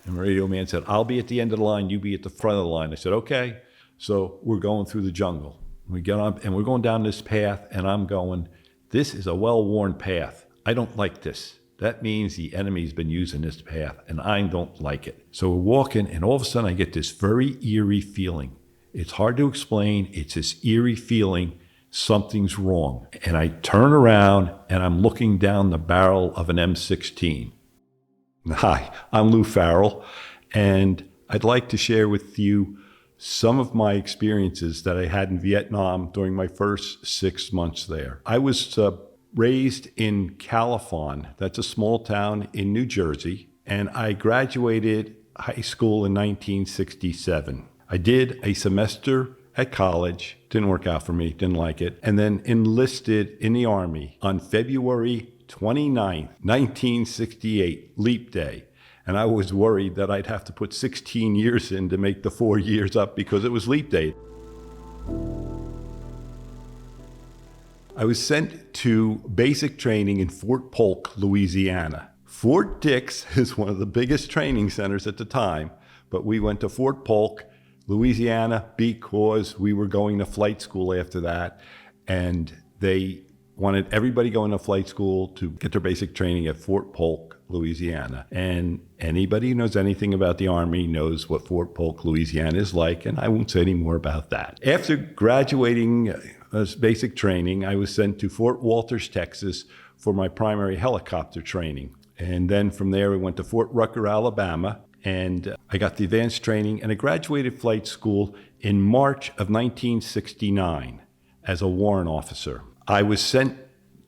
And the radio man said, I'll be at the end of the line, you be at the front of the line. I said, okay. So we're going through the jungle. We get on, and we're going down this path, and I'm going, this is a well-worn path. I don't like this. That means the enemy's been using this path, and I don't like it. So we're walking, and all of a sudden I get this very eerie feeling. It's hard to explain. It's this eerie feeling, something's wrong. And I turn around, and I'm looking down the barrel of an M16. Hi, I'm Lou Farrell, and I'd like to share with you some of my experiences that I had in Vietnam during my first 6 months there. I was raised in Califon, that's a small town in New Jersey, and I graduated high school in 1967. I did a semester at college, didn't work out for me, didn't like it, and then enlisted in the Army on February 29th, 1968, Leap Day. And I was worried that I'd have to put 16 years in to make the 4 years up because it was Leap Day. I was sent to basic training in Fort Polk, Louisiana. Fort Dix is one of the biggest training centers at the time, but we went to Fort Polk, Louisiana, because we were going to flight school after that, and they wanted everybody going to flight school to get their basic training at Fort Polk, Louisiana. And anybody who knows anything about the Army knows what Fort Polk, Louisiana is like, and I won't say any more about that. After graduating basic training, I was sent to Fort Walters, Texas for my primary helicopter training. And then from there, we went to Fort Rucker, Alabama, and I got the advanced training, and I graduated flight school in March of 1969 as a warrant officer. I was sent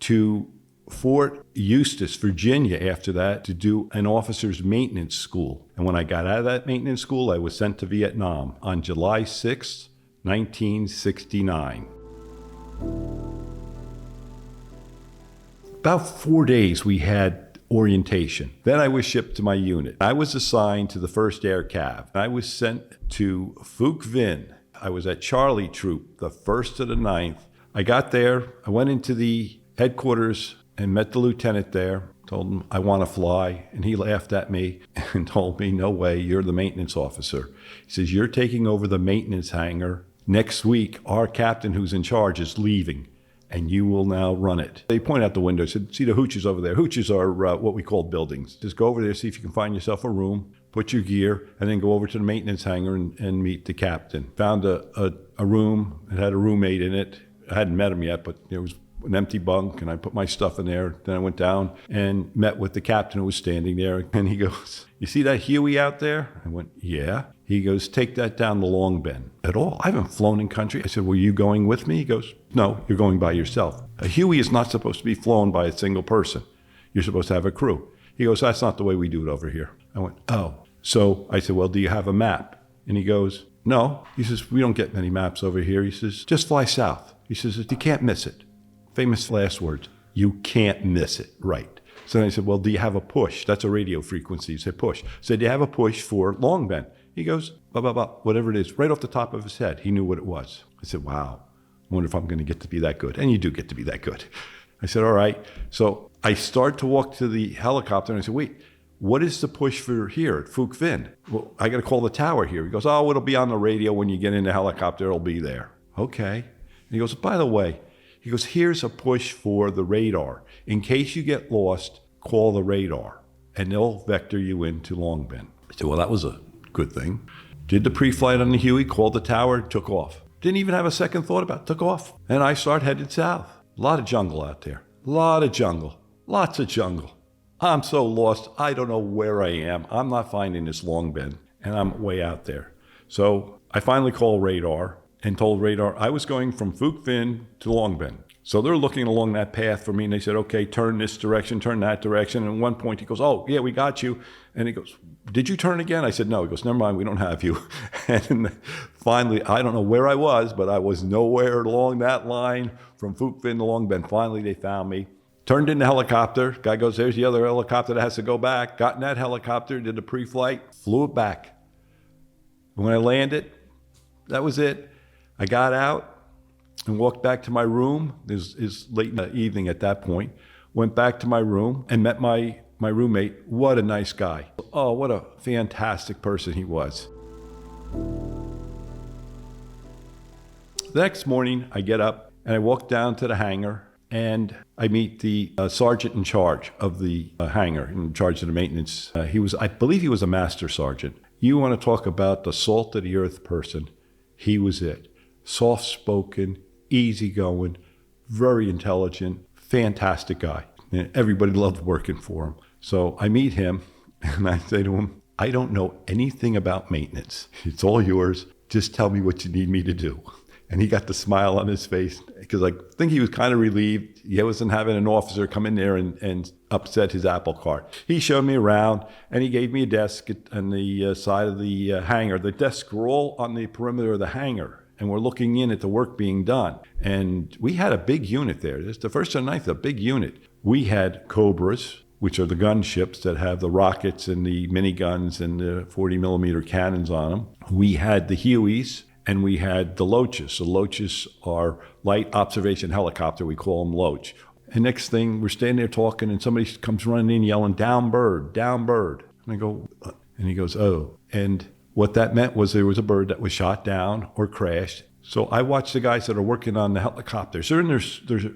to Fort Eustis, Virginia after that to do an officer's maintenance school. And when I got out of that maintenance school, I was sent to Vietnam on July 6, 1969. About 4 days we had orientation. Then I was shipped to my unit. I was assigned to the 1st Air Cav. I was sent to Phuc Vinh. I was at Charlie Troop, the 1st to the 9th. I got there, I went into the headquarters and met the lieutenant there, told him I want to fly, and he laughed at me and told me, no way, you're the maintenance officer. He says, you're taking over the maintenance hangar. Next week, our captain who's in charge is leaving, and you will now run it. They pointed out the window, said, see the hooches over there? Hooches are what we call buildings. Just go over there, see if you can find yourself a room, put your gear, and then go over to the maintenance hangar and meet the captain. Found a room, it had a roommate in it. I hadn't met him yet, but there was an empty bunk, and I put my stuff in there. Then I went down and met with the captain who was standing there, and he goes, you see that Huey out there? I went, yeah. He goes, take that down the Long Bend. At all? I haven't flown in country. I said, were you going with me? He goes, no, you're going by yourself. A Huey is not supposed to be flown by a single person. You're supposed to have a crew. He goes, that's not the way we do it over here. I went, oh. So I said, well, do you have a map? And he goes, no. He says, we don't get many maps over here. He says, just fly south. He says, you can't miss it. Famous last words, you can't miss it, right. So then I said, well, do you have a push? That's a radio frequency. He said, push. I said, do you have a push for Long Bend? He goes, blah, blah, blah, whatever it is, right off the top of his head. He knew what it was. I said, wow, I wonder if I'm going to get to be that good. And you do get to be that good. I said, all right. So I start to walk to the helicopter, and I said, wait, what is the push for here at Phuc Vinh? Well, I got to call the tower here. He goes, oh, it'll be on the radio when you get in the helicopter. It'll be there. Okay. And he goes, by the way, he goes, here's a push for the radar. In case you get lost, call the radar, and they'll vector you into Long Bend. I said, well, that was a good thing. Did the pre-flight on the Huey, called the tower, took off. Didn't even have a second thought about it, took off. And I start headed south. A lot of jungle out there. A lot of jungle. Lots of jungle. I'm so lost, I don't know where I am. I'm not finding this Long Bend, and I'm way out there. So I finally called radar and told radar I was going from Phuc Vinh to Long Bend. So they're looking along that path for me, and they said, okay, turn this direction, turn that direction. And at one point he goes, oh, yeah, we got you. And he goes, did you turn again? I said, no. He goes, never mind, we don't have you. And finally, I don't know where I was, but I was nowhere along that line from Phuc Vinh to Long Bend. Finally, they found me. Turned in the helicopter. Guy goes, there's the other helicopter that has to go back. Got in that helicopter, did the pre-flight, flew it back. When I landed, that was it. I got out and walked back to my room. It was late in the evening at that point. Went back to my room and met my my roommate, what a nice guy. Oh, what a fantastic person he was. The next morning, I get up and I walk down to the hangar and I meet the sergeant in charge of the hangar, in charge of the maintenance. I believe he was a master sergeant. You want to talk about the salt of the earth person. He was it. Soft-spoken, easygoing, very intelligent, fantastic guy. And everybody loved working for him. So I meet him and I say to him, I don't know anything about maintenance. It's all yours. Just tell me what you need me to do. And he got the smile on his face because I think he was kind of relieved. He wasn't having an officer come in there and upset his apple cart. He showed me around and he gave me a desk on the side of the hangar. The desks were all on the perimeter of the hangar and we're looking in at the work being done. And we had a big unit there. It's the 1st and 9th, a big unit. We had Cobras, which are the gunships that have the rockets and the miniguns and the 40 millimeter cannons on them. We had the Hueys. And we had the Loaches. The Loaches are light observation helicopter. We call them Loach. And next thing, we're standing there talking, and somebody comes running in yelling, down bird, down bird. And I go, and he goes, oh. And what that meant was there was a bird that was shot down or crashed. So I watched the guys that are working on the helicopters. They're in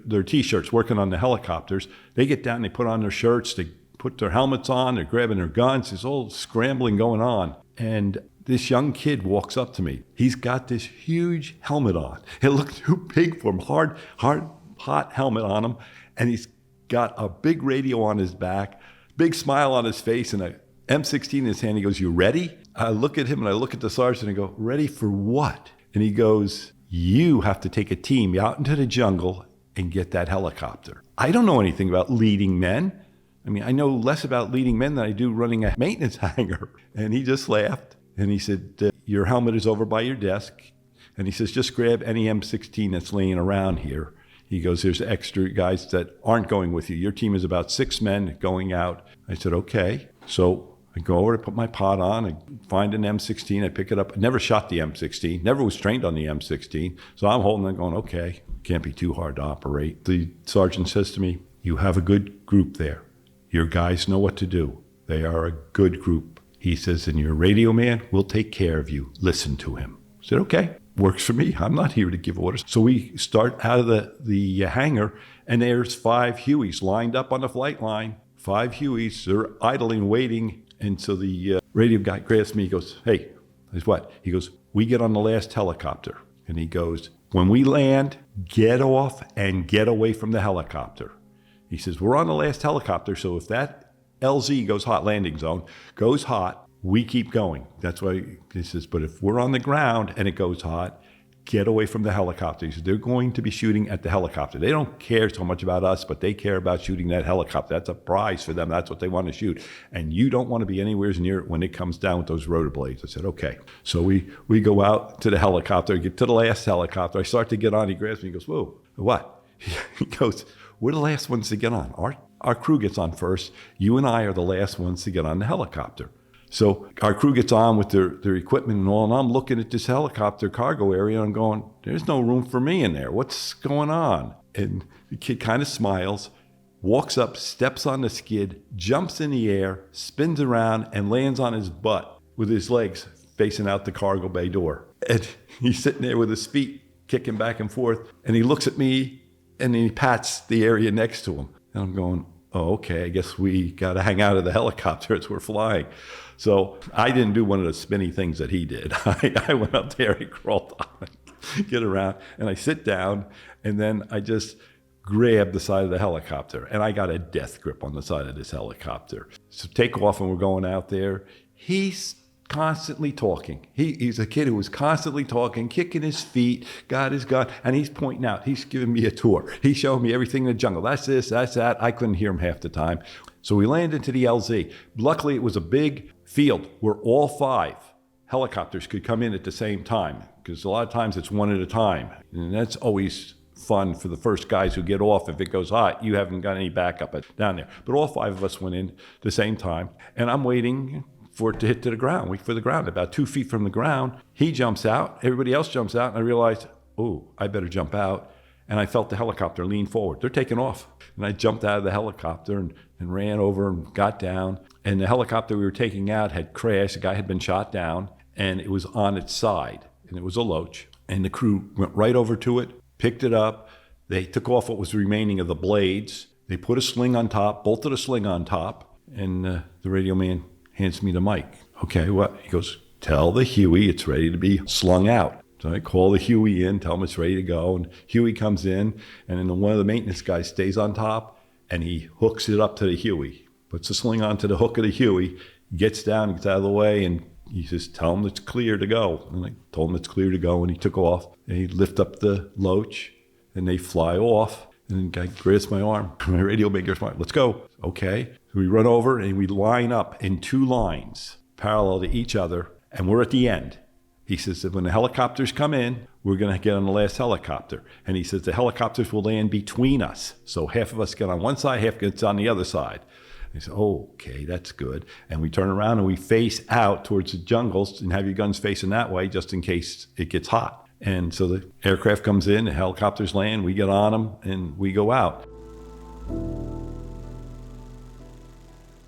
their T-shirts working on the helicopters. They get down, they put on their shirts, they put their helmets on, they're grabbing their guns. There's all scrambling going on. And this young kid walks up to me. He's got this huge helmet on. It looked too big for him, hot helmet on him. And he's got a big radio on his back, big smile on his face, and a M16 in his hand. He goes, you ready? I look at him and I look at the sergeant and I go, ready for what? And he goes, you have to take a team out into the jungle and get that helicopter. I don't know anything about leading men. I mean, I know less about leading men than I do running a maintenance hangar. And he just laughed. And he said, your helmet is over by your desk. And he says, just grab any M16 that's laying around here. He goes, there's extra guys that aren't going with you. Your team is about 6 men going out. I said, okay. So I go over to put my pot on. I find an M16. I pick it up. I never shot the M16. Never was trained on the M16. So I'm holding it going, okay, can't be too hard to operate. The sergeant says to me, you have a good group there. Your guys know what to do. They are a good group. He says, and your radio man will take care of you. Listen to him. I said, okay, works for me. I'm not here to give orders. So we start out of the hangar, and there's 5 Hueys lined up on the flight line. 5 Hueys, they're idling, waiting. And so the radio guy grabs me. He goes, hey, I said, what? He goes, we get on the last helicopter. And he goes, when we land, get off and get away from the helicopter. He says, we're on the last helicopter, so if that LZ goes hot, landing zone, goes hot, we keep going. That's why he says, but if we're on the ground and it goes hot, get away from the helicopter. He says, they're going to be shooting at the helicopter. They don't care so much about us, but they care about shooting that helicopter. That's a prize for them. That's what they want to shoot. And you don't want to be anywhere near it when it comes down with those rotor blades. I said, okay. So we go out to the helicopter, get to the last helicopter. I start to get on. He grabs me. He goes, whoa, what? He goes, we're the last ones to get on. Our crew gets on first. You and I are the last ones to get on the helicopter. So our crew gets on with their equipment and all, and I'm looking at this helicopter cargo area, and I'm going, there's no room for me in there. What's going on? And the kid kind of smiles, walks up, steps on the skid, jumps in the air, spins around, and lands on his butt with his legs facing out the cargo bay door. And he's sitting there with his feet kicking back and forth, and he looks at me, and he pats the area next to him. And I'm going, oh, okay, I guess we got to hang out of the helicopter as we're flying. So I didn't do one of the spinny things that he did. I went up there and crawled on, get around, and I sit down, and then I just grab the side of the helicopter, and I got a death grip on the side of this helicopter. So take off, and we're going out there. He's constantly talking. He's a kid who was constantly talking, kicking his feet, got his gun, and he's pointing out. He's giving me a tour. He's showing me everything in the jungle. That's this, that's that. I couldn't hear him half the time. So we landed into the LZ. Luckily, it was a big field where all 5 helicopters could come in at the same time, because a lot of times it's one at a time. And that's always fun for the first guys who get off. If it goes hot, you haven't got any backup down there. But all 5 of us went in at the same time, and I'm waiting for it to hit to the ground, wait for the ground. About 2 feet from the ground, he jumps out, everybody else jumps out, and I realize, oh, I better jump out. and I felt the helicopter lean forward. They're taking off. And I jumped out of the helicopter and ran over and got down. And the helicopter we were taking out had crashed. The guy had been shot down, and it was on its side. And it was a Loach. And the crew went right over to it, picked it up. They took off what was remaining of the blades. They put a sling on top, bolted a sling on top, and the radio man hands me the mic. Okay, what? He goes, tell the Huey it's ready to be slung out. So I call the Huey in, tell him it's ready to go, and Huey comes in, and then one of the maintenance guys stays on top, and he hooks it up to the Huey, puts the sling onto the hook of the Huey, gets down, gets out of the way, and he says, tell him it's clear to go. And I told him it's clear to go, and he took off, and he lift up the Loach, and they fly off, and the guy grabs my arm. My radio man grabs my arm. Let's go. Okay. So we run over, and we line up in 2 lines, parallel to each other, and we're at the end. He says that when the helicopters come in, we're going to get on the last helicopter. And he says the helicopters will land between us. So half of us get on one side, half gets on the other side. He said, oh, okay, that's good. And we turn around and we face out towards the jungles and have your guns facing that way just in case it gets hot. And so the aircraft comes in, the helicopters land, we get on them, and we go out.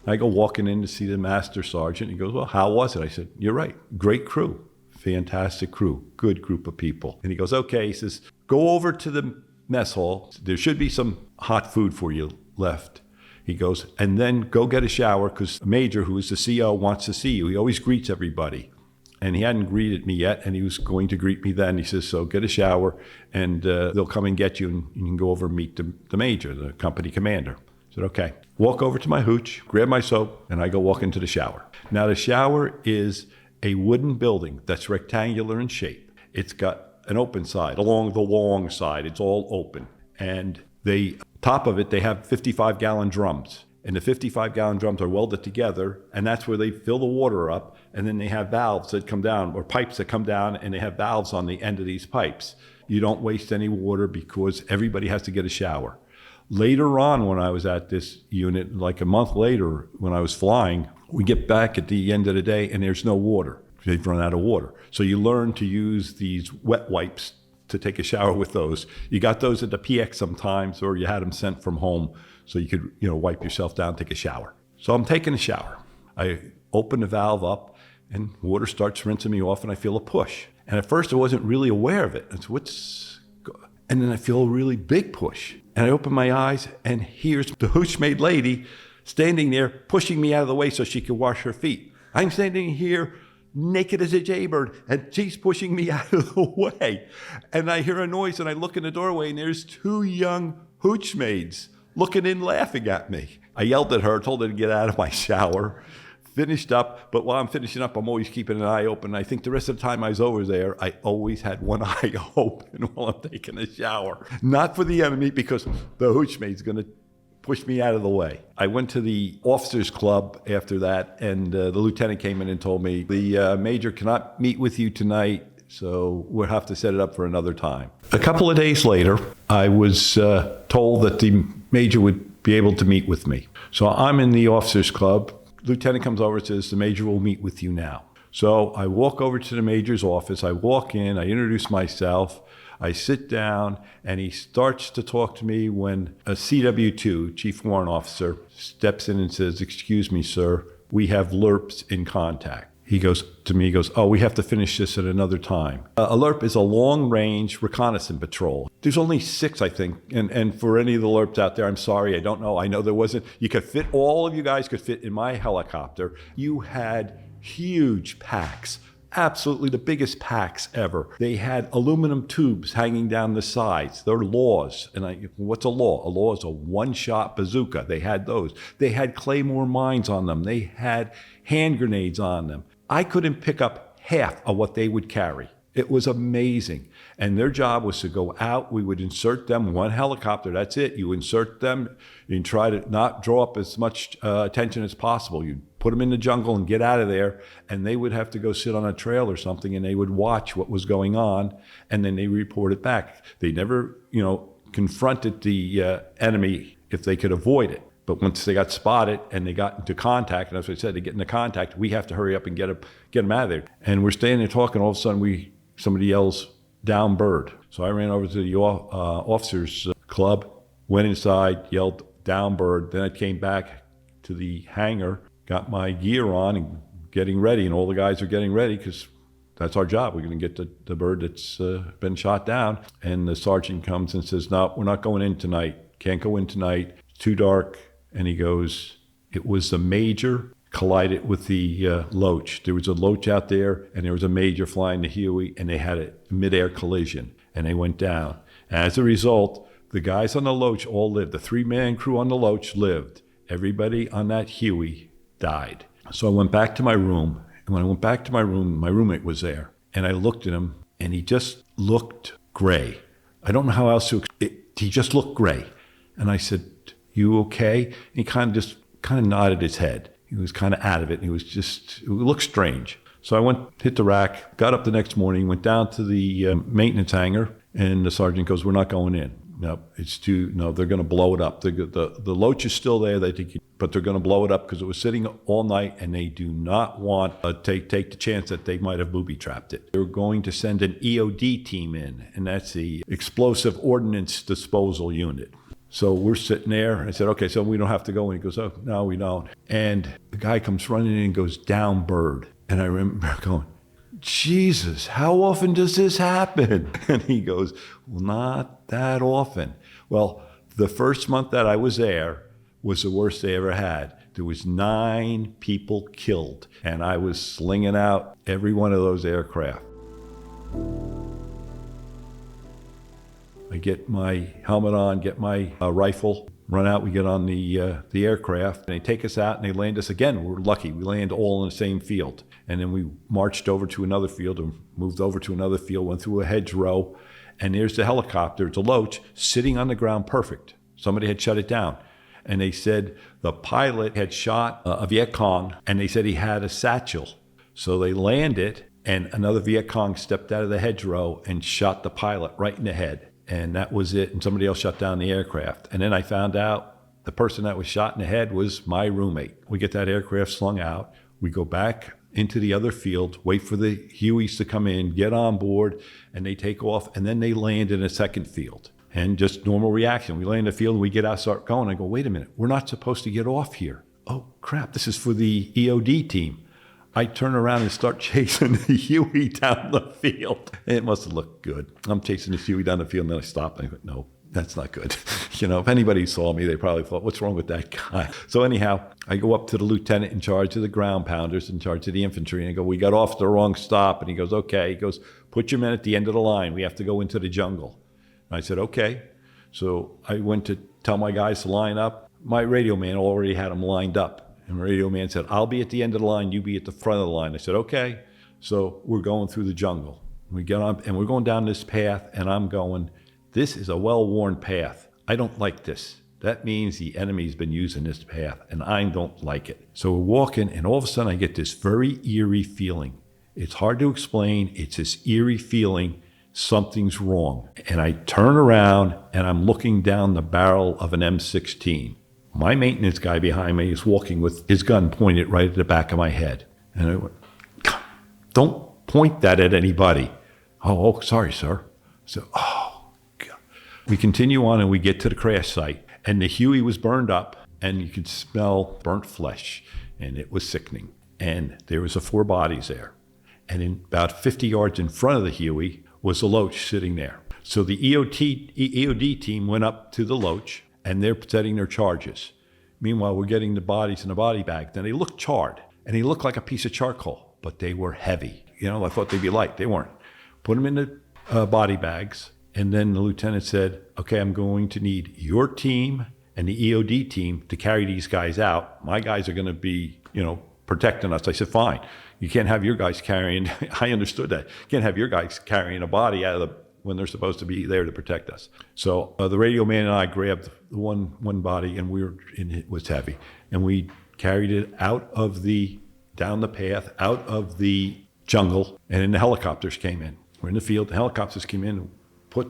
I go walking in to see the master sergeant. He goes, well, how was it? I said, you're right. Great crew. Fantastic crew. Good group of people. And he goes, okay. He says, go over to the mess hall. There should be some hot food for you left. He goes, and then go get a shower because Major, who is the CO, wants to see you. He always greets everybody. And he hadn't greeted me yet, and he was going to greet me then. He says, so get a shower, and they'll come and get you, and you can go over and meet the major, the company commander. I said, okay. Walk over to my hooch, grab my soap, and I go walk into the shower. Now, the shower is a wooden building that's rectangular in shape. It's got an open side along the long side. It's all open. And the top of it, they have 55-gallon drums. And the 55-gallon drums are welded together, and that's where they fill the water up. And then they have valves that come down, or pipes that come down, and they have valves on the end of these pipes. You don't waste any water because everybody has to get a shower. Later on, when I was at this unit, like a month later, when I was flying, we get back at the end of the day, and there's no water. They've run out of water. So you learn to use these wet wipes to take a shower with those. You got those at the PX sometimes, or you had them sent from home so you could, wipe yourself down, take a shower. So I'm taking a shower. I open the valve up, and water starts rinsing me off, and I feel a push. And at first, I wasn't really aware of it. And then I feel a really big push. And I open my eyes, and here's the hooch-made lady standing there pushing me out of the way so she could wash her feet. I'm standing here naked as a jaybird, and she's pushing me out of the way. And I hear a noise, and I look in the doorway, and there's 2 young hooch maids looking in, laughing at me. I yelled at her, told her to get out of my shower, finished up. But while I'm finishing up, I'm always keeping an eye open. I think the rest of the time I was over there, I always had one eye open while I'm taking a shower. Not for the enemy, because the hooch maid's going to push me out of the way. I went to the officers club after that, and the lieutenant came in and told me, the major cannot meet with you tonight, so we'll have to set it up for another time. A couple of days later, I was told that the major would be able to meet with me. So I'm in the officers club. Lieutenant comes over and says, the major will meet with you now. So I walk over to the major's office. I walk in, I introduce myself. I sit down, and he starts to talk to me when a CW2, Chief Warrant Officer, steps in and says, excuse me, sir, we have LRPs in contact. He goes to me, oh, we have to finish this at another time. A LRP is a long-range reconnaissance patrol. There's only 6, I think, and for any of the LRPs out there, I'm sorry, I don't know. I know there wasn't. You could fit, all of you guys could fit in my helicopter. You had huge packs. Absolutely the biggest packs ever. They had aluminum tubes hanging down the sides. They're laws. And what's a law? A law is a one-shot bazooka. They had those. They had claymore mines on them. They had hand grenades on them. I couldn't pick up half of what they would carry. It was amazing. And their job was to go out. We would insert them, one helicopter, that's it. You insert them, you try to not draw up as much attention as possible. You put them in the jungle and get out of there, and they would have to go sit on a trail or something, and they would watch what was going on, and then they report it back. They never, confronted the enemy if they could avoid it. But once they got spotted and they got into contact, and as I said, they get into contact, we have to hurry up and get them out of there. And we're standing there talking, all of a sudden somebody yells, down bird. So I ran over to the officers' club, went inside, yelled down bird. Then I came back to the hangar, got my gear on and getting ready. And all the guys are getting ready because that's our job. We're going to get the bird that's been shot down. And the sergeant comes and says, no, we're not going in tonight. Can't go in tonight. It's too dark. And he goes, it was the Major collided with the Loach. There was a Loach out there, and there was a Major flying the Huey, and they had a mid-air collision, and they went down. As a result, the guys on the Loach all lived. The 3-man crew on the Loach lived. Everybody on that Huey died. So I went back to my room, and when I went back to my room, my roommate was there, and I looked at him, and he just looked gray. I don't know how else to he just looked gray. And I said, you okay? And he kind of nodded his head. He was kind of out of it. He was it looked strange. So I went, hit the rack, got up the next morning, went down to the maintenance hangar, and the sergeant goes, we're not going in. No, they're going to blow it up. The Loach is still there, but they're going to blow it up because it was sitting all night, and they do not want to take the chance that they might have booby-trapped it. They're going to send an EOD team in, and that's the Explosive Ordnance Disposal Unit. So we're sitting there, and I said, okay, so we don't have to go. And he goes, oh, no, we don't. And the guy comes running in and goes, down bird. And I remember going, Jesus, how often does this happen? And he goes, well, not that often. Well, the first month that I was there was the worst they ever had. There was 9 people killed, and I was slinging out every one of those aircraft. I get my helmet on, get my rifle, run out, we get on the aircraft, and they take us out and they land us again. We're lucky, we land all in the same field. And then we marched over to another field and moved over to another field, went through a hedgerow, and there's the helicopter, it's a Loach, sitting on the ground perfect. Somebody had shut it down. And they said the pilot had shot a Viet Cong, and they said he had a satchel. So they landed, and another Viet Cong stepped out of the hedgerow and shot the pilot right in the head. And that was it. And somebody else shut down the aircraft. And then I found out the person that was shot in the head was my roommate. We get that aircraft slung out. We go back into the other field, wait for the Hueys to come in, get on board, and they take off. And then they land in a second field. And just normal reaction. We land in the field and we get out, start going. I go, wait a minute, we're not supposed to get off here. Oh, crap, this is for the EOD team. I turn around and start chasing the Huey down the field. It must have looked good. I'm chasing the Huey down the field, and then I stop and I go, no, that's not good. If anybody saw me, they probably thought, what's wrong with that guy? So anyhow, I go up to the lieutenant in charge of the ground pounders, in charge of the infantry, and I go, we got off the wrong stop. And he goes, okay. He goes, put your men at the end of the line. We have to go into the jungle. And I said, okay. So I went to tell my guys to line up. My radio man already had them lined up. And the radio man said, I'll be at the end of the line, you be at the front of the line. I said, okay. So we're going through the jungle. We get on, and we're going down this path, and I'm going, this is a well-worn path. I don't like this. That means the enemy's been using this path, and I don't like it. So we're walking, and all of a sudden I get this very eerie feeling. It's hard to explain. It's this eerie feeling, something's wrong. And I turn around, and I'm looking down the barrel of an M16. My maintenance guy behind me is walking with his gun pointed right at the back of my head. And I went, don't point that at anybody. Oh, sorry, sir. So, oh, God. We continue on and we get to the crash site. And the Huey was burned up, and you could smell burnt flesh. And it was sickening. And there was 4 bodies there. And in about 50 yards in front of the Huey was a Loach sitting there. So the EOD team went up to the Loach, and they're setting their charges. Meanwhile, we're getting the bodies in the body bag. Now, they looked charred, and they looked like a piece of charcoal, but they were heavy. I thought they'd be light. They weren't. Put them in the body bags, and then the lieutenant said, okay, I'm going to need your team and the EOD team to carry these guys out. My guys are going to be, protecting us. I said, fine. You can't have your guys carrying, I understood that. You can't have your guys carrying a body out of when they're supposed to be there to protect us. So the radio man and I grabbed one body, and it was heavy, and we carried it down the path, out of the jungle, and then the helicopters came in. We're in the field, the helicopters came in, and put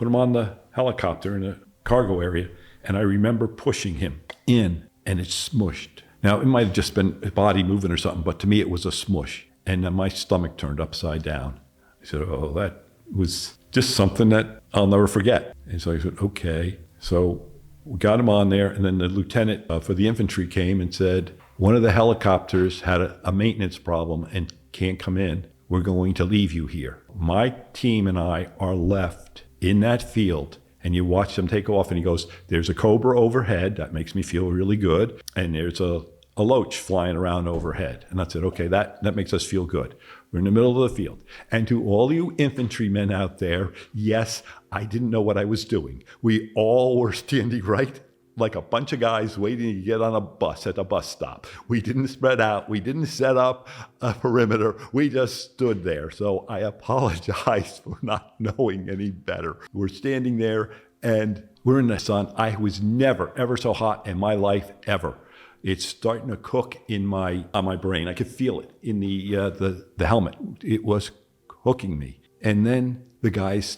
him on the helicopter in the cargo area, and I remember pushing him in, and it smushed. Now, it might have just been a body moving or something, but to me it was a smush, and then my stomach turned upside down. I said, oh, that was just something that I'll never forget. And so I said, okay. So we got him on there, and then the lieutenant for the infantry came and said, one of the helicopters had a maintenance problem and can't come in. We're going to leave you here. My team and I are left in that field, and you watch them take off, and he goes, there's a Cobra overhead. That makes me feel really good. And there's a Loach flying around overhead. And I said, okay, that makes us feel good. We're in the middle of the field. And to all you infantrymen out there, yes, I didn't know what I was doing. We all were standing right like a bunch of guys waiting to get on a bus at the bus stop. We didn't spread out. We didn't set up a perimeter. We just stood there. So I apologize for not knowing any better. We're standing there and we're in the sun. I was never, ever so hot in my life, ever. It's starting to cook on my brain. I could feel it in the helmet. It was cooking me. And then the guys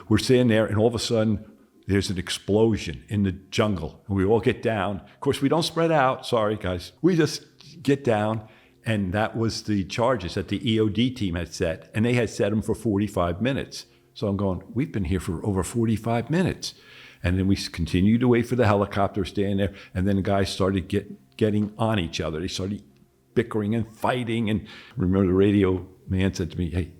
we're standing there, and all of a sudden, there's an explosion in the jungle. And we all get down. Of course, we don't spread out. Sorry, guys. We just get down. And that was the charges that the EOD team had set. And they had set them for 45 minutes. So I'm going, we've been here for over 45 minutes. And then we continued to wait for the helicopter, staying there. And then the guys started getting on each other. They started bickering and fighting. And remember, the radio man said to me, hey,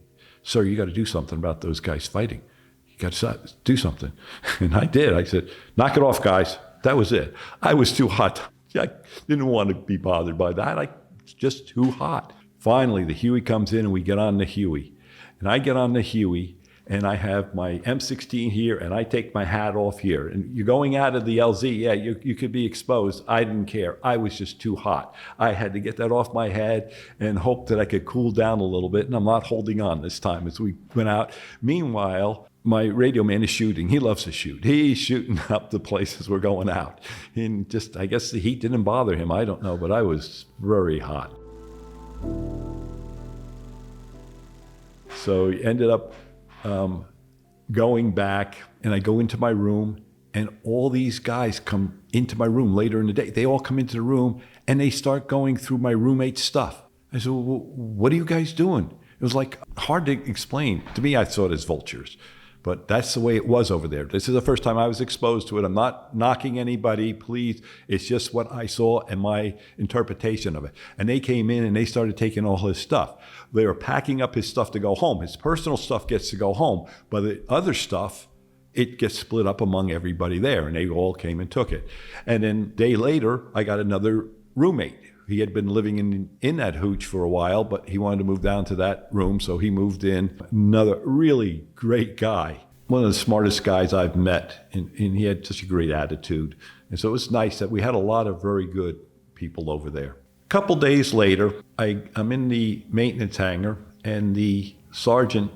sir, you got to do something about those guys fighting. You got to do something. And I did. I said, knock it off, guys. That was it. I was too hot. I didn't want to be bothered by that. It's just too hot. Finally, the Huey comes in, and we get on the Huey. And I get on the Huey, and I have my M16 here, and I take my hat off here. And you're going out of the LZ, yeah, you could be exposed. I didn't care. I was just too hot. I had to get that off my head and hope that I could cool down a little bit, and I'm not holding on this time as we went out. Meanwhile, my radio man is shooting. He loves to shoot. He's shooting up the places we're going out. And just, I guess the heat didn't bother him. I don't know, but I was very hot. So he ended up going back, and I go into my room, and all these guys come into my room later in the day. They all come into the room, and they start going through my roommate's stuff. I said, well, what are you guys doing? It was like hard to explain. To me, I saw it as vultures, but that's the way it was over there. This is the first time I was exposed to it. I'm not knocking anybody, please. It's just what I saw and my interpretation of it. And they came in and they started taking all his stuff. They were packing up his stuff to go home. His personal stuff gets to go home, but the other stuff, it gets split up among everybody there, and they all came and took it. And then a day later, I got another roommate. He had been living in that hooch for a while, but he wanted to move down to that room, so he moved in. Another really great guy, one of the smartest guys I've met, and he had such a great attitude. And so it was nice that we had a lot of very good people over there. A couple days later, I'm in the maintenance hangar, and the sergeant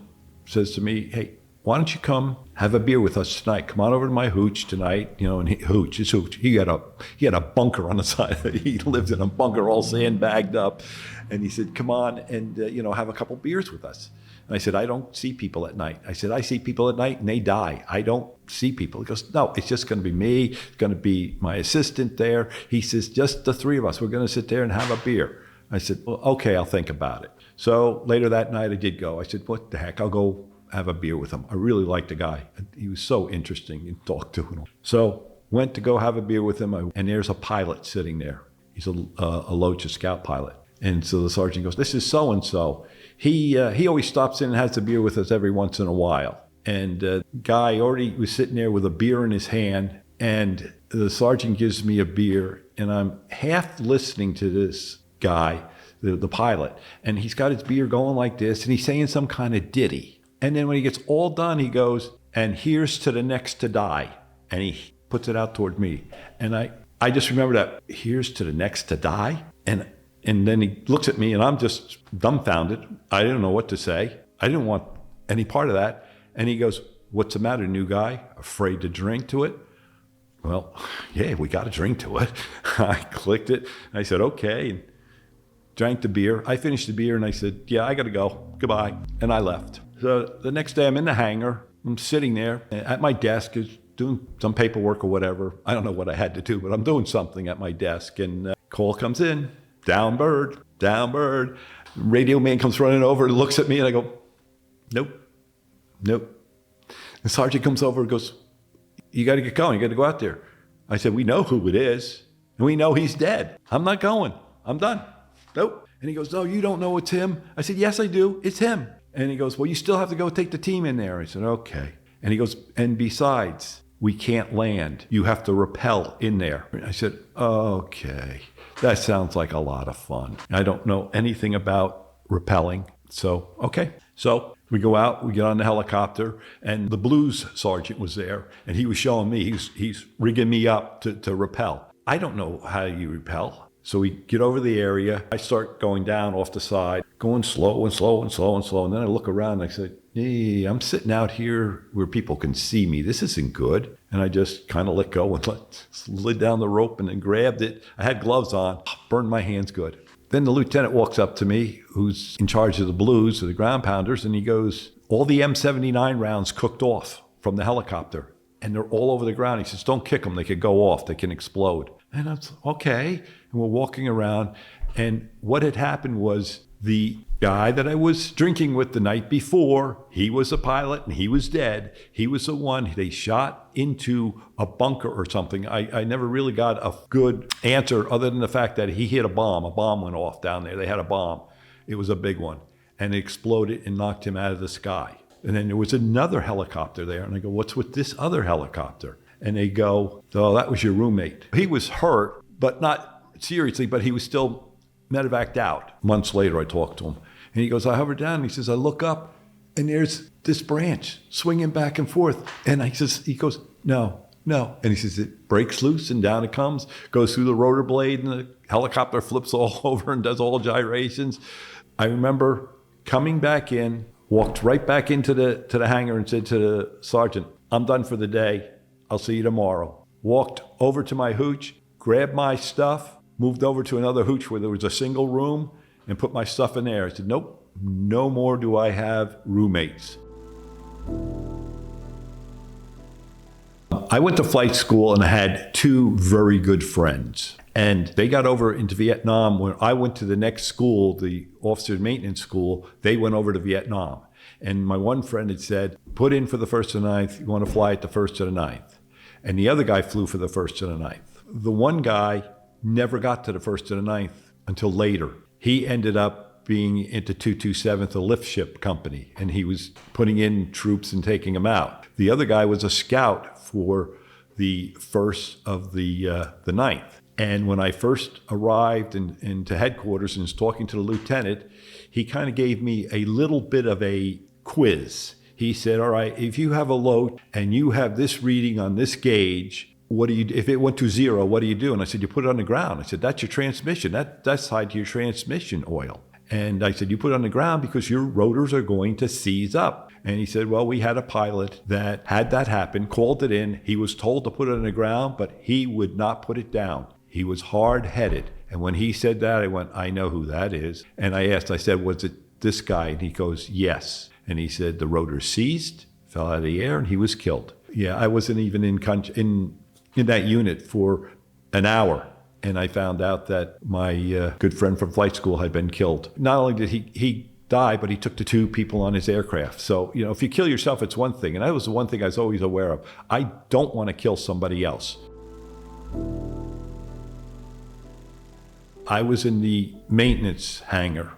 says to me, hey, why don't you come have a beer with us tonight? Come on over to my hooch tonight. And hooch. He had a bunker on the side. He lived in a bunker all sandbagged up. And he said, come on and, have a couple beers with us. And I said, I don't see people at night. I said, I see people at night and they die. I don't see people. He goes, no, it's just going to be me. It's going to be my assistant there. He says, just the three of us. We're going to sit there and have a beer. I said, well, okay, I'll think about it. So later that night I did go. I said, what the heck? I'll go have a beer with him. I really liked the guy. He was so interesting to talk to. So went to go have a beer with him, and there's a pilot sitting there. He's a Loach, a scout pilot. And so the sergeant goes, this is so-and-so. He always stops in and has a beer with us every once in a while. And guy already was sitting there with a beer in his hand, and the sergeant gives me a beer, and I'm half listening to this guy, the pilot, and he's got his beer going like this, and he's saying some kind of ditty. And then when he gets all done, he goes, and here's to the next to die. And he puts it out toward me. And I just remember that, here's to the next to die. And then he looks at me, and I'm just dumbfounded. I didn't know what to say. I didn't want any part of that. And he goes, what's the matter, new guy? Afraid to drink to it? Well, yeah, we got to drink to it. I clicked it. I said, okay. And drank the beer. I finished the beer, and I said, yeah, I got to go. Goodbye. And I left. So the next day I'm in the hangar. I'm sitting there at my desk, doing some paperwork or whatever. I don't know what I had to do, but I'm doing something at my desk. And call comes in, down bird, down bird. Radio man comes running over, looks at me, and I go, nope. The sergeant comes over and goes, you got to get going. You got to go out there. I said, we know who it is. And we know he's dead. I'm not going. I'm done. Nope. And he goes, no, you don't know it's him. I said, yes, I do. It's him. And he goes, well, you still have to go take the team in there. I said, okay. And he goes, and besides, we can't land. You have to rappel in there. I said, okay. That sounds like a lot of fun. I don't know anything about rappelling. So, okay. So we go out, we get on the helicopter, and the blues sergeant was there, and he was showing me, he's rigging me up to rappel. I don't know how you rappel. So we get over the area. I start going down off the side, going slow and slow and slow and slow. And then I look around and I say, hey, I'm sitting out here where people can see me. This isn't good. And I just kind of let go and slid down the rope and then grabbed it. I had gloves on, burned my hands good. Then the lieutenant walks up to me, who's in charge of the blues, or the ground pounders, and he goes, all the M79 rounds cooked off from the helicopter. And they're all over the ground. He says, don't kick them. They could go off. They can explode. And I was okay. And we're walking around. And what had happened was the guy that I was drinking with the night before, he was a pilot and he was dead. He was the one they shot into a bunker or something. I never really got a good answer other than the fact that he hit a bomb. A bomb went off down there. They had a bomb. It was a big one. And it exploded and knocked him out of the sky. And then there was another helicopter there. And I go, what's with this other helicopter? And they go, oh, that was your roommate. He was hurt, but not seriously, but he was still medevaced out. Months later, I talked to him. And he goes, I hovered down. And he says, I look up, and there's this branch swinging back and forth. And he goes, no. And he says, it breaks loose, and down it comes, goes through the rotor blade, and the helicopter flips all over and does all gyrations. I remember coming back in, walked right back into the hangar and said to the sergeant, I'm done for the day. I'll see you tomorrow. Walked over to my hooch, grabbed my stuff, moved over to another hooch where there was a single room, and put my stuff in there. I said, nope, no more do I have roommates. I went to flight school and I had two very good friends. And they got over into Vietnam. When I went to the next school, the officer's maintenance school, they went over to Vietnam. And my one friend had said, put in for the 1st to the 9th, you want to fly at the 1st to the 9th. And the other guy flew for the 1st to the 9th. The one guy never got to the 1st to the 9th until later. He ended up being into 227th, a lift ship company, and he was putting in troops and taking them out. The other guy was a scout for the 1st of the 9th. And when I first arrived into headquarters and was talking to the lieutenant, he kind of gave me a little bit of a quiz. He said, all right, if you have a load and you have this reading on this gauge, what do you do? If it went to 0, what do you do? And I said, you put it on the ground. I said, that's your transmission. That's tied to your transmission oil. And I said, you put it on the ground because your rotors are going to seize up. And he said, well, we had a pilot that had that happen, called it in. He was told to put it on the ground, but he would not put it down. He was hard-headed. And when he said that, I went, I know who that is. And I said, was it this guy? And he goes, yes. And he said, the rotor seized, fell out of the air, and he was killed. Yeah, I wasn't even in that unit for an hour. And I found out that my good friend from flight school had been killed. Not only did he die, but he took the two people on his aircraft. So, if you kill yourself, it's one thing. And that was the one thing I was always aware of. I don't want to kill somebody else. I was in the maintenance hangar,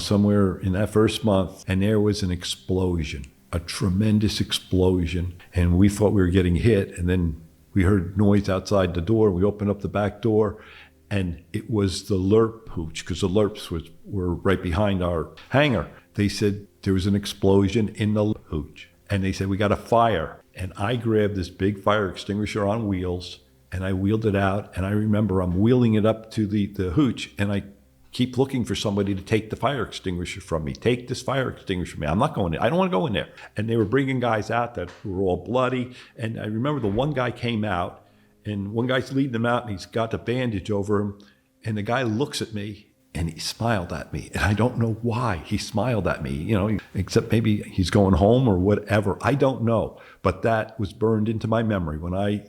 somewhere in that first month, and there was an explosion, a tremendous explosion. And we thought we were getting hit, and then we heard noise outside the door. We opened up the back door, and it was the LRP hooch, because the LRPs were right behind our hangar. They said there was an explosion in the hooch, and they said, we got a fire. And I grabbed this big fire extinguisher on wheels, and I wheeled it out, and I remember I'm wheeling it up to the hooch, and I keep looking for somebody to take the fire extinguisher from me. Take this fire extinguisher from me. I'm not going in. I don't want to go in there. And they were bringing guys out that were all bloody. And I remember the one guy came out, and one guy's leading them out, and he's got a bandage over him. And the guy looks at me, and he smiled at me. And I don't know why he smiled at me, except maybe he's going home or whatever. I don't know. But that was burned into my memory when I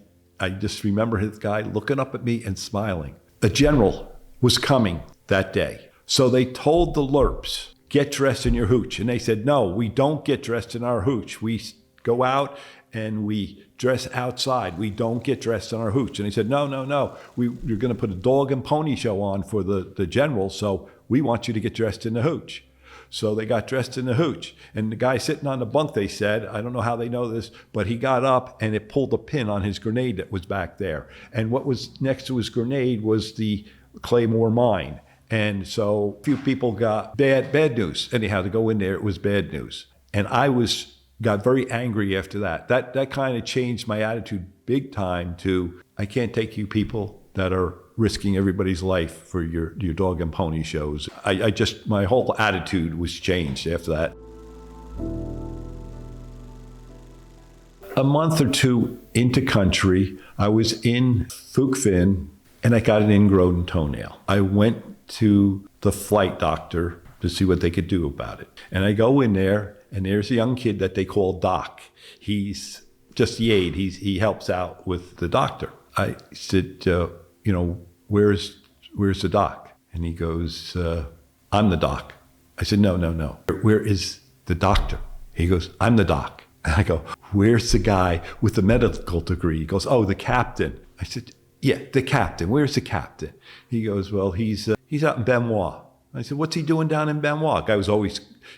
just remember his guy looking up at me and smiling. A general was coming that day. So they told the LRPs, get dressed in your hooch. And they said, no, we don't get dressed in our hooch. We go out and we dress outside. We don't get dressed in our hooch. And he said, no, you're going to put a dog and pony show on for the general, so we want you to get dressed in the hooch. So they got dressed in the hooch. And the guy sitting on the bunk, they said, I don't know how they know this, but he got up and it pulled a pin on his grenade that was back there. And what was next to his grenade was the Claymore mine. And so a few people got bad news. Anyhow, to go in there, it was bad news. And I got very angry after that. That kind of changed my attitude big time to, I can't take you people that are risking everybody's life for your dog and pony shows. My whole attitude was changed after that. A month or two into country, I was in Fort Polk and I got an ingrown toenail. I went to the flight doctor to see what they could do about it. And I go in there, and there's a young kid that they call Doc. He's just the aide. He helps out with the doctor. I said, where's the doc? And he goes, I'm the doc. I said, no. Where is the doctor? He goes, I'm the doc. And I go, where's the guy with the medical degree? He goes, oh, the captain. I said, yeah, the captain. Where's the captain? He goes, well, he's out in Benoit. I said, what's he doing down in Benoit? Guy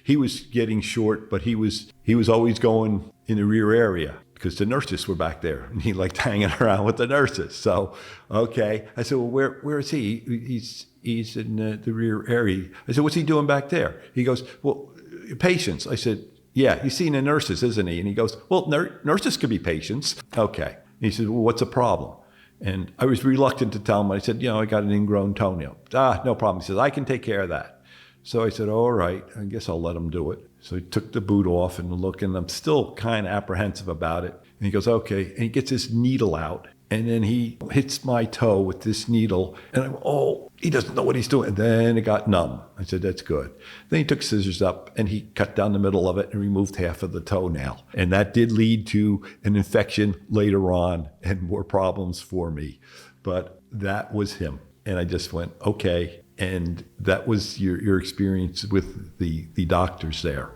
he was getting short, but he was always going in the rear area because the nurses were back there, and he liked hanging around with the nurses. So, okay. I said, well, where is he? He's in the rear area. I said, what's he doing back there? He goes, well, patients. I said, yeah, he's seeing the nurses, isn't he? And he goes, well, nurses could be patients. Okay. And he said, well, what's the problem? And I was reluctant to tell him. I said, I got an ingrown toenail. No problem. He says, I can take care of that. So I said, all right, I guess I'll let him do it. So he took the boot off and looked, and I'm still kind of apprehensive about it. And he goes, okay. And he gets his needle out, and then he hits my toe with this needle. And I'm, he doesn't know what he's doing. And then it got numb. I said, that's good. Then he took scissors up, and he cut down the middle of it and removed half of the toenail. And that did lead to an infection later on and more problems for me. But that was him. And I just went, okay. And that was your experience with the doctors there.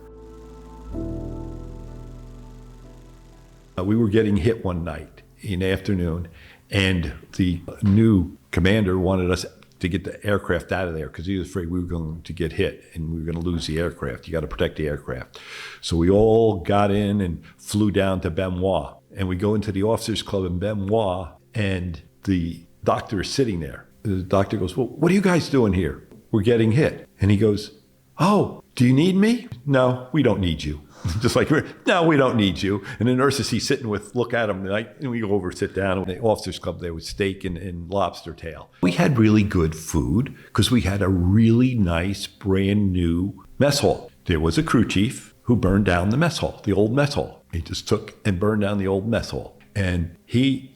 We were getting hit one night in the afternoon, and the new commander wanted us to get the aircraft out of there because he was afraid we were going to get hit and we were going to lose the aircraft. You got to protect the aircraft. So we all got in and flew down to Benoit. And we go into the officers' club in Benoit, and the doctor is sitting there. The doctor goes, well, what are you guys doing here? We're getting hit. And he goes, oh, do you need me? No, we don't need you. Just like, no, we don't need you. And the nurses he's sitting with look at him, and we go over, sit down. And the officers' club there was steak and lobster tail. We had really good food because we had a really nice, brand new mess hall. There was a crew chief who burned down the mess hall, the old mess hall. He just took and burned down the old mess hall. And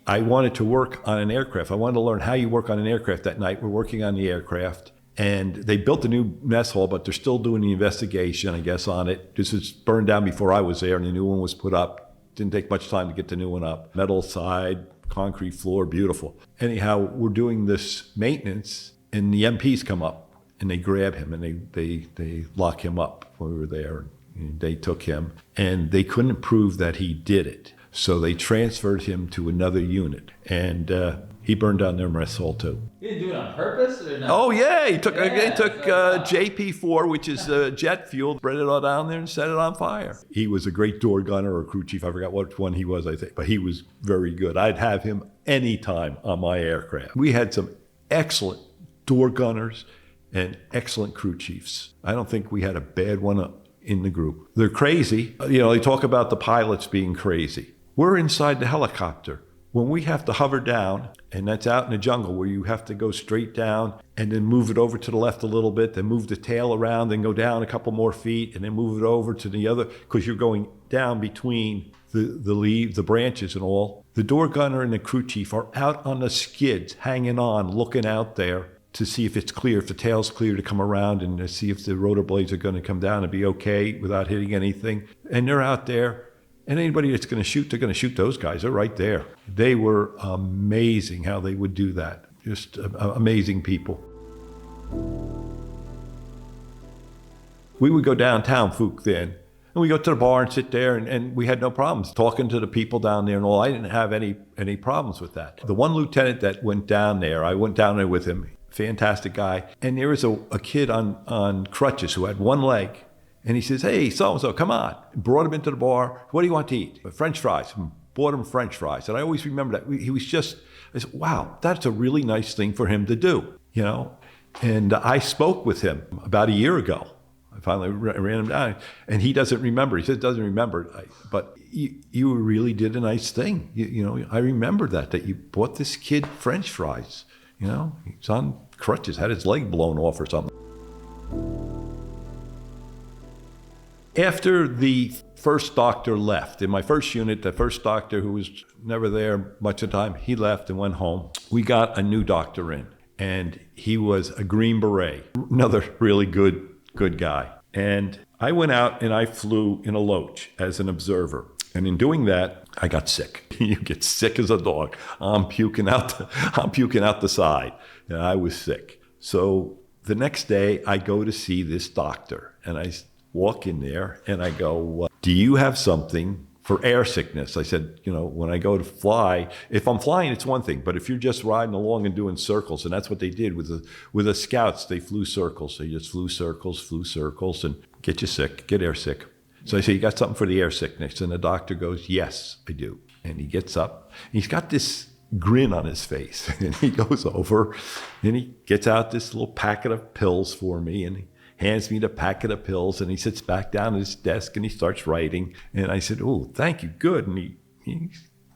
I wanted to work on an aircraft. I wanted to learn how you work on an aircraft that night. We're working on the aircraft. And they built a new mess hall, but they're still doing the investigation, I guess, on it. This was burned down before I was there, and the new one was put up. Didn't take much time to get the new one up. Metal side, concrete floor, beautiful. Anyhow, we're doing this maintenance, and the MPs come up, and they grab him, and they lock him up when we were there. And they took him, and they couldn't prove that he did it. So they transferred him to another unit, and he burned down their mess hall too. He didn't do it on purpose, or no? Oh yeah, he took JP4, which is jet fuel, spread it all down there and set it on fire. He was a great door gunner or crew chief. I forgot what one he was, I think, but he was very good. I'd have him anytime on my aircraft. We had some excellent door gunners and excellent crew chiefs. I don't think we had a bad one in the group. They're crazy. They talk about the pilots being crazy. We're inside the helicopter. When we have to hover down, and that's out in the jungle where you have to go straight down and then move it over to the left a little bit, then move the tail around, then go down a couple more feet, and then move it over to the other, because you're going down between the leaves, the branches and all. The door gunner and the crew chief are out on the skids, hanging on, looking out there to see if it's clear, if the tail's clear to come around, and to see if the rotor blades are going to come down and be okay without hitting anything. And they're out there. And anybody that's going to shoot, they're going to shoot those guys. They're right there. They were amazing how they would do that. Just amazing people. We would go downtown Fuke then. And we go to the bar and sit there, and we had no problems talking to the people down there and all. I didn't have any problems with that. The one lieutenant that went down there, I went down there with him, fantastic guy. And there was a kid on crutches who had one leg. And he says, hey, so-and-so, come on. Brought him into the bar. What do you want to eat? French fries. Bought him French fries. And I always remember that. He was just, I said, wow, that's a really nice thing for him to do, you know? And I spoke with him about a year ago. I finally ran him down, and he doesn't remember. He says doesn't remember, but you really did a nice thing. You know, I remember that you bought this kid French fries. You know, he's on crutches, had his leg blown off or something. After the first doctor left, in my first unit, the first doctor who was never there much of the time, he left and went home. We got a new doctor in, and he was a Green Beret, another really good guy. And I went out and I flew in a loach as an observer. And in doing that, I got sick. You get sick as a dog. I'm puking out the side. And I was sick. So the next day I go to see this doctor, and I walk in there and I go, do you have something for air sickness? I said, you know, when I go to fly, if I'm flying, it's one thing, but if you're just riding along and doing circles, and that's what they did with the scouts, they flew circles. They just flew circles and get you sick, get air sick. So I say, you got something for the air sickness? And the doctor goes, yes, I do. And he gets up, he's got this grin on his face, and he goes over and he gets out this little packet of pills for me, and he hands me the packet of pills, and he sits back down at his desk and he starts writing. And I said, oh, thank you, good. And he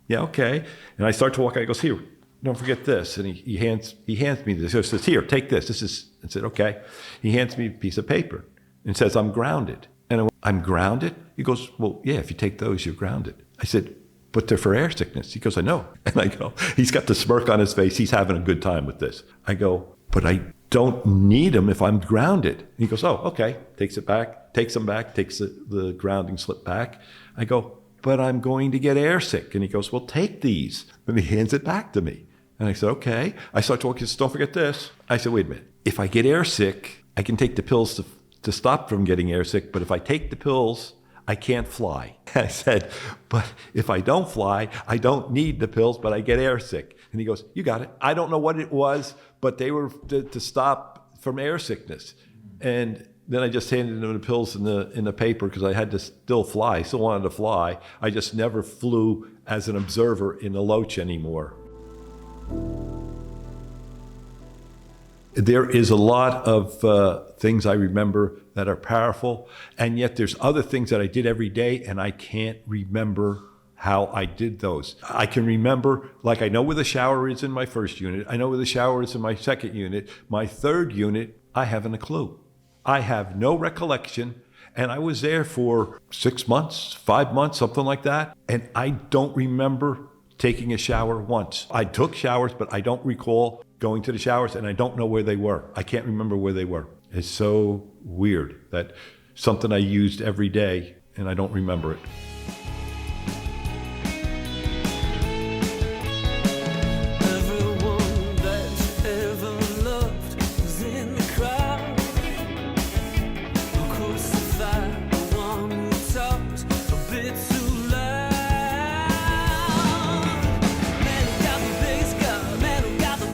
yeah, okay. And I start to walk out. He goes, here, don't forget this. And he hands me this. He says, here, take this. This is, I said, okay. He hands me a piece of paper and says, I'm grounded. And I went, I'm grounded? He goes, well, yeah, if you take those, you're grounded. I said, but they're for air sickness. He goes, I know. And I go, he's got the smirk on his face. He's having a good time with this. I go, but I don't need them if I'm grounded. And he goes, oh, okay. Takes them back, takes the grounding slip back. I go, but I'm going to get air sick. And he goes, well, take these. And he hands it back to me. And I said, okay. I start talking, don't forget this. I said, wait a minute. If I get air sick, I can take the pills to stop from getting air sick. But if I take the pills, I can't fly. I said, but if I don't fly, I don't need the pills, but I get air sick. And he goes, you got it. I don't know what it was, but they were to stop from air sickness. And then I just handed him the pills in the paper because I had to still fly. I still wanted to fly. I just never flew as an observer in the Loach anymore. There is a lot of things I remember that are powerful, and yet there's other things that I did every day, and I can't remember how I did those. I can remember, like I know where the shower is in my first unit. I know where the shower is in my second unit. My third unit, I haven't a clue. I have no recollection, and I was there for 6 months, 5 months, something like that, and I don't remember taking a shower once. I took showers, but I don't recall going to the showers, and I don't know where they were. I can't remember where they were. It's so weird that something I used every day, and I don't remember it. Everyone that you ever loved was in the crowd. Who crucified the one who talked a bit too